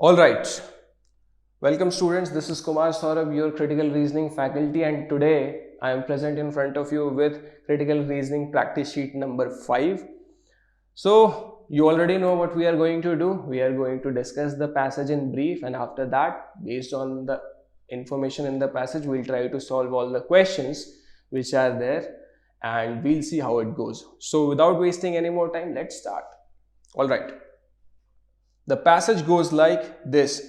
All right. Welcome students. This is Kumar Saurabh, your critical reasoning faculty, and today I am present in front of you with critical reasoning practice sheet number 5. So you already know what we are going to do. We are going to discuss the passage in brief, and after that, based on the information in the passage, we'll try to solve all the questions which are there, and we'll see how it goes. So without wasting any more time, let's start. All right. The passage goes like this.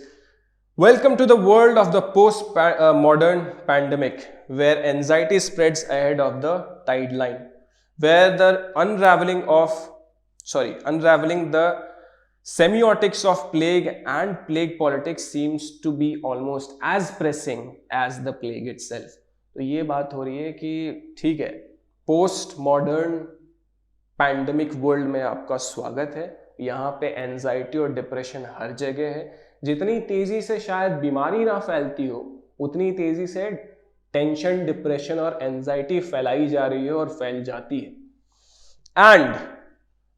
Welcome to the world of the post-modern pandemic, where anxiety spreads ahead of the tide line, where the unraveling the semiotics of plague and plague politics seems to be almost as pressing as the plague itself. तो ये बात हो रही है कि ठीक है, post modern pandemic world में आपका स्वागत है। यहाँ पे एंजाइटी और डिप्रेशन हर जगह है। जितनी तेजी से शायद बीमारी ना फैलती हो, उतनी तेजी से टेंशन, डिप्रेशन और एंजाइटी फैलाई जा रही है और फैल जाती है। And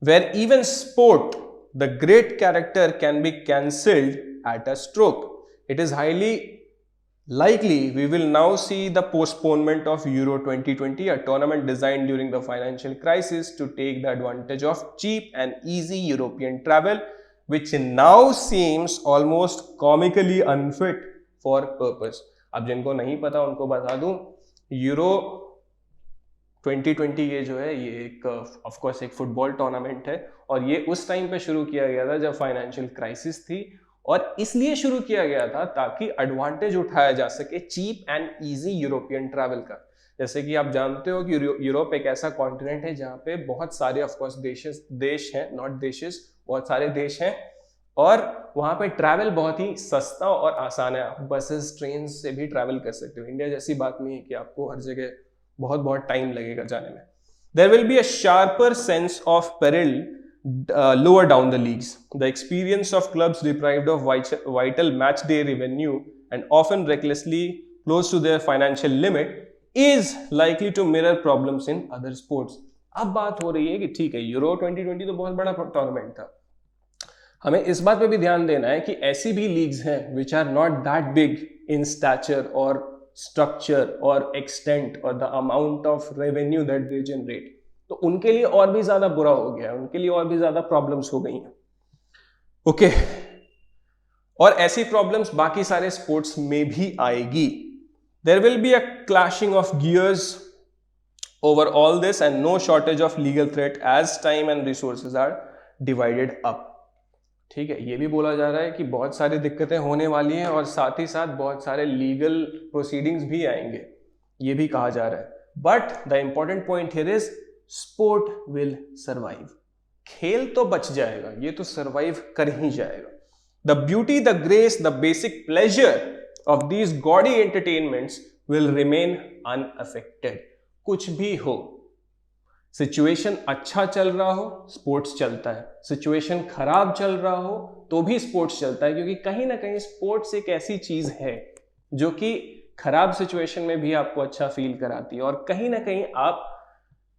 where even sport, the great character can be cancelled at a stroke. It is highly likely we will now see the postponement of Euro 2020, a tournament designed during the financial crisis to take the advantage of cheap and easy European travel, which now seems almost comically unfit for purpose. अब जिनको नहीं पता उनको बता दूं, euro 2020 ये जो है ये एक ऑफ कोर्स एक फुटबॉल टूर्नामेंट है और ये उस टाइम पे शुरू किया गया था जब फाइनेंशियल क्राइसिस थी, और इसलिए शुरू किया गया था ताकि एडवांटेज उठाया जा सके cheap and easy European travel का। जैसे कि आप जानते हो कि यूरोप एक ऐसा कॉन्टिनेंट है जहाँ पे बहुत सारे ऑफ कोर्स देश हैं, नॉट देशेस, बहुत सारे देश हैं, और वहाँ पे ट्रैवल बहुत ही सस्ता और आसान है। आप बसेस, ट्रेन से भी ट्रैवल कर सकते हो। इंडिया जैसी बात नहीं है कि आपको हर जगह बहुत बहुत टाइम लगेगा जाने में। There will be a sharper sense of peril lower down the leagues. The experience of clubs deprived of vital match day revenue and often recklessly close to their financial limit is likely to mirror problems in other sports. अब बात हो रही है कि ठीक है, euro 2020 तो बहुत बड़ा टूर्नामेंट था, हमें इस बात पे भी ध्यान देना है कि ऐसी भी लीग्स हैं which are not that big in stature or structure or extent or the amount of revenue that they generate, तो उनके लिए और भी ज्यादा बुरा हो गया है, उनके लिए और भी ज्यादा प्रॉब्लम्स हो गई हैं। ओके, और ऐसी प्रॉब्लम्स बाकी सारे स्पोर्ट्स में भी आएगी। There will be a clashing of gears over all this and no shortage of legal threat as time and resources are divided up. ठीक है, ये भी बोला जा रहा है कि बहुत सारी दिक्कतें होने वाली हैं और साथ ही साथ बहुत सारे लीगल प्रोसीडिंग्स भी आएंगे, ये भी कहा जा रहा है। But the important point here is sport will survive. खेल तो बच जाएगा, ये तो सर्वाइव कर ही जाएगा। The beauty, the grace, the basic pleasure of these gaudy entertainments will remain unaffected. कुछ भी हो, सिचुएशन अच्छा चल रहा हो, स्पोर्ट्स चलता है, सिचुएशन खराब चल रहा हो तो भी स्पोर्ट्स चलता है, क्योंकि कहीं ना कहीं स्पोर्ट्स एक ऐसी चीज है जो कि खराब सिचुएशन में भी आपको अच्छा फील कराती है। और कहीं ना कहीं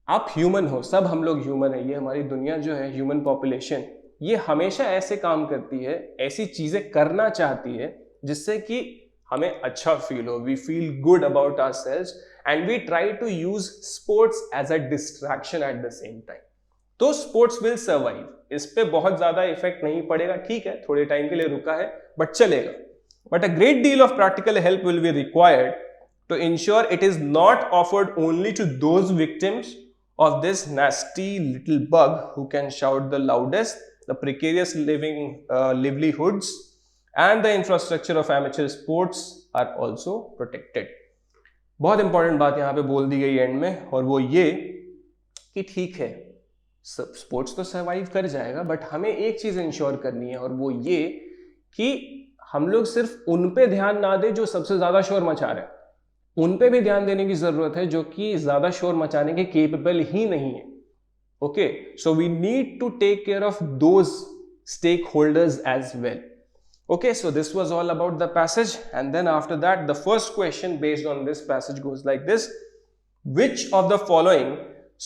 आप ह्यूमन हो, सब हम लोग ह्यूमन है, ये हमारी दुनिया जो है, ह्यूमन पॉपुलेशन, ये हमेशा ऐसे काम करती है, ऐसी चीजें करना चाहती है जिससे कि हमें अच्छा फील हो, we feel good about ourselves and we try to use sports as a distraction at the same time. तो स्पोर्ट्स विल सर्वाइव, इस पे बहुत ज्यादा इफेक्ट नहीं पड़ेगा, ठीक है थोड़े टाइम के लिए रुका है बट चलेगा। But a great deal of practical help will be required to ensure it is not offered only to those victims of this nasty little bug who can shout the loudest, the precarious livelihoods and the infrastructure of amateur sports are also protected. बहुत important बात यहां पे बोल दी गई and में, और वो ये कि ठीक है स्पोर्ट्स तो सर्वाइव कर जाएगा, बट हमें एक चीज इंश्योर करनी है, और वो ये कि हम लोग सिर्फ उन पे ध्यान ना दें जो सबसे ज्यादा शोर मचा रहे हैं, उन पे भी ध्यान देने की जरूरत है जो कि ज्यादा शोर मचाने के केपेबल ही नहीं है। Okay, so we need to take care of those stake holders as well. Okay, so this was all about the passage, and then after that the first question based on this passage goes like this: which of the following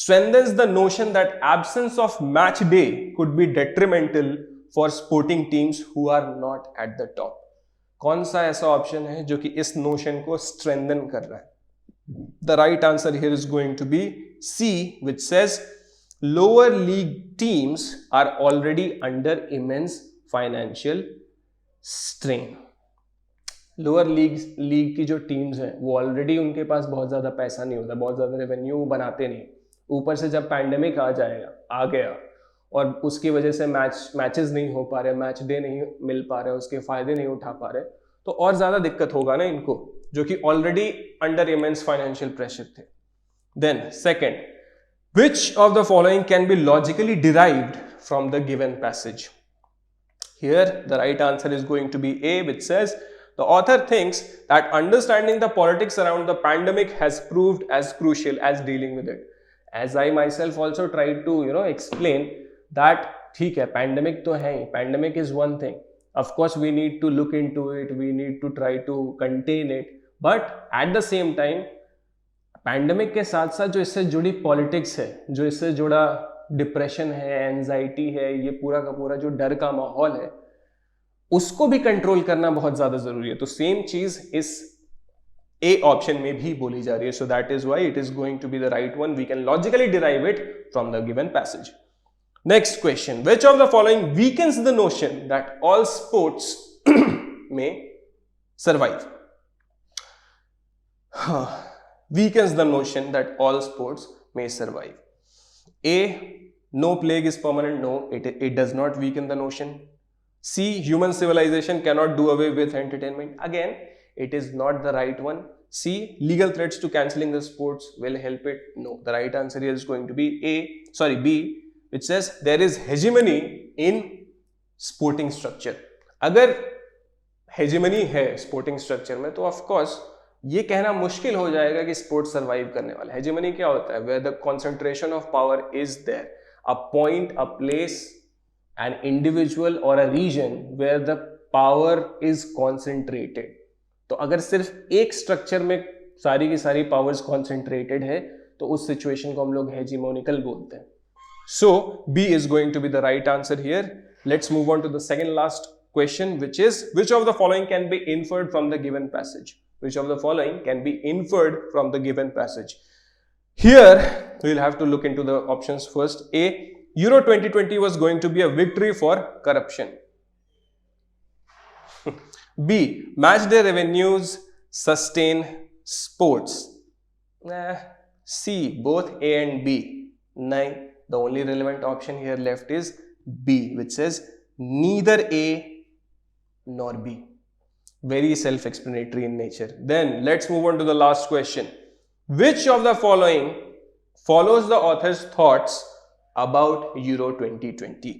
strengthens the notion that absence of match day could be detrimental for sporting teams who are not at the top. कौन सा ऐसा option है जो कि इस notion को strengthen कर रहा है? The right answer here is going to be C, which says lower league teams are already under immense financial strain. Lower league की जो टीम्स हैं वो ऑलरेडी उनके पास बहुत ज़्यादा पैसा नहीं होता, बहुत ज़्यादा रेवेन्यू बनाते नहीं. ऊपर से जब पैंडेमिक आ गया और उसकी वजह से मैचेस नहीं हो पा रहे, मैच डे नहीं मिल पा रहे, उसके फायदे नहीं उठा पा रहे, तो और ज़्यादा दिक्कत होगा ना इनको, जो कि already under immense financial pressure थे. Then second, which of the following can be logically derived from the given passage? Here the right answer is going to be A, which says the author thinks that understanding the politics around the pandemic has proved as crucial as dealing with it. As I myself also tried to explain that ठीक है, pandemic तो है ही, pandemic is one thing. Of course we need to look into it, we need to try to contain it, but at the same time pandemic के साथ साथ जो इससे जुड़ी politics है, जो इससे जुड़ा डिप्रेशन है, एंजाइटी है, ये पूरा का पूरा जो डर का माहौल है, उसको भी कंट्रोल करना बहुत ज्यादा जरूरी है. तो सेम चीज इस ए ऑप्शन में भी बोली जा रही है. So that is why it is going to be the right one. We can logically derive it from the given passage. Next question, which of the following weakens the notion that all sports men survive? Weakens the notion that all sports men survive. A, no plague is permanent. No, it does not weaken the notion. C, human civilization cannot do away with entertainment. Again, it is not the right one. C, legal threats to cancelling the sports will help it. No, the right answer here is going to be B, which says there is hegemony in sporting structure. अगर hegemony है sporting structure में, तो of course ये कहना मुश्किल हो जाएगा कि स्पोर्ट्स सर्वाइव करने वाला. हेजेमनी क्या होता है? Where the concentration of power is there, a point, a place, an individual और a region where the power is concentrated. तो अगर सिर्फ एक स्ट्रक्चर में सारी की सारी पावर्स कॉन्सेंट्रेटेड है तो उस सिचुएशन को हम लोग हेजिमोनिकल बोलते हैं. So B is going to be the right answer here. Let's move on to the second last question, which is which of the following can be inferred from the given passage? Which of the following can be inferred from the given passage? Here we'll have to look into the options first. A, Euro 2020 was going to be a victory for corruption. B, match day revenues sustain sports. C, both A and B. No, the only relevant option here left is B, which says neither A nor B. Very self-explanatory in nature. Then let's move on to the last question. Which of the following follows the author's thoughts about Euro 2020?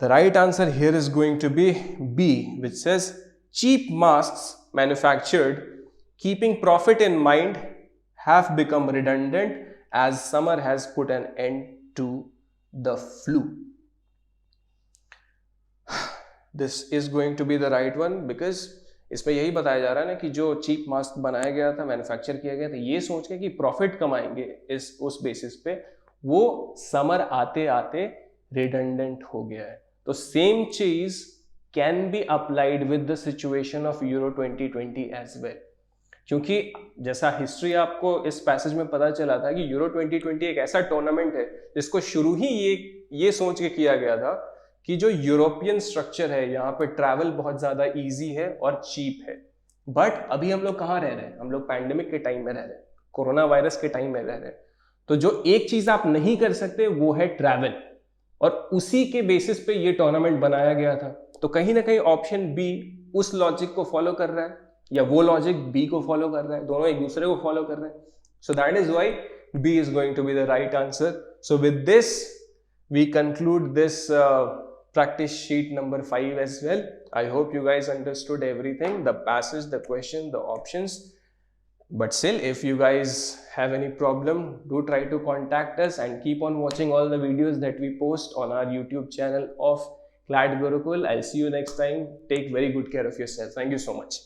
The right answer here is going to be B, which says cheap masks manufactured keeping profit in mind have become redundant as summer has put an end to the flu. This is going to be the right one because इसमें यही बताया जा रहा है ना कि जो cheap mask बनाया गया था, मैन्युफैक्चर किया गया था, ये सोच के कि प्रॉफिट कमाएंगे उस बेसिस पे, वो समर आते आते रिडंडेंट हो गया है. तो सेम चीज can be applied with the situation of Euro 2020 as well. क्योंकि जैसा हिस्ट्री आपको इस पैसेज में पता चला था कि यूरो 2020 एक ऐसा टूर्नामेंट है जिसको शुरू ही ये सोच के किया गया था कि जो यूरोपियन स्ट्रक्चर है यहाँ पे ट्रैवल बहुत ज्यादा इजी है और चीप है. बट अभी हम लोग कहाँ रह रहे हैं? हम लोग पैंडेमिक के टाइम में रह रहे हैं, कोरोना वायरस के टाइम में रह रहे हैं. तो जो एक चीज आप नहीं कर सकते वो है ट्रैवल, और उसी के बेसिस पे ये टूर्नामेंट बनाया गया था. तो कहीं ना कहीं ऑप्शन बी उस लॉजिक को फॉलो कर रहा है या वो लॉजिक बी को फॉलो कर रहा है, दोनों एक दूसरे को फॉलो कर रहे हैं. So that is why B is going to be the right answer. So with this we conclude this practice sheet number 5 as well. I hope you guys understood everything, the passage, the question, the options. But still, if you guys have any problem, do try to contact us and keep on watching all the videos that we post on our YouTube channel of CLAD Gurukul. I'll see you next time. Take very good care of yourself. Thank you so much.